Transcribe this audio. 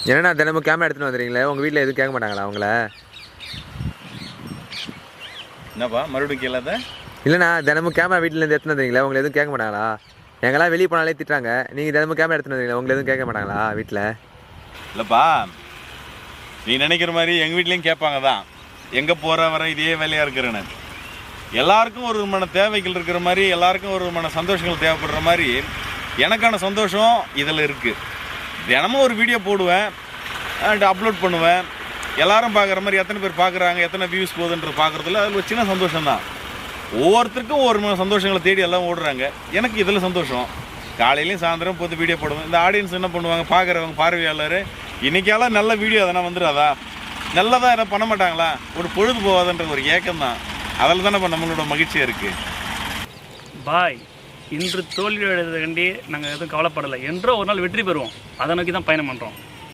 என்னண்ணா தினமும் கேமரா எடுத்துன்னு வந்துடுறீங்களே, உங்கள் வீட்டில் எதுவும் கேட்க மாட்டாங்களா அவங்கள? என்னப்பா மறுபடியும் கேளாத? இல்லைண்ணா தினமும் கேமரா வீட்டிலேருந்து எடுத்துன்னு வந்துடுறீங்களே, உங்களை எதுவும் கேட்க மாட்டாங்களா? எங்கெல்லாம் வெளியே போனாலே திட்டுறாங்க, நீங்கள் தினமும் கேமரா எடுத்துன்னு வந்துடுறீங்களா, உங்களை எதுவும் கேட்க மாட்டாங்களா வீட்டில்? இல்லைப்பா, நீ நினைக்கிற மாதிரி எங்கள் வீட்லேயும் கேட்பாங்க தான். எங்கே போகிற வர இதே வேலையாக இருக்கிறேன்னு. எல்லாருக்கும் ஒரு விதமான தேவைகள் இருக்கிற மாதிரி, எல்லாருக்கும் ஒரு விதமான சந்தோஷங்கள் தேவைப்படுற மாதிரி எனக்கான சந்தோஷம் இதில் இருக்குது. தினமும் ஒரு வீடியோ போடுவேன், அப்லோட் பண்ணுவேன். எல்லாரும் பார்க்குற மாதிரி எத்தனை பேர் பார்க்குறாங்க, எத்தனை வியூஸ் போகுதுன்றது பார்க்குறதுல அதில் ஒரு சின்ன சந்தோஷம்தான். ஒவ்வொருத்தருக்கும் ஒரு சந்தோஷங்களை தேடி எல்லாம் ஓடுறாங்க. எனக்கு இதில் சந்தோஷம். காலையிலையும் சாயந்தரம் போட்டு வீடியோ போடுவேன். இந்த ஆடியன்ஸ் என்ன பண்ணுவாங்க, பார்க்குறவங்க பார்வையாளர், இன்றைக்கெல்லாம் நல்ல வீடியோ அதனால் வந்துடாதா, நல்லதாக எதாவது பண்ண மாட்டாங்களா, ஒரு பொழுது போகாதுன்ற ஒரு ஏக்கம் தான். அதில் தானே இப்போ நம்மளோட மகிழ்ச்சியாக இருக்குது. பாய், இன்று தோல்வி எழுதுகண்டி நாங்கள் எதுவும் கவலைப்படலை. என்றோ ஒரு நாள் வெற்றி பெறுவோம். அதை நோக்கி தான் பயணம் பண்ணுறோம்.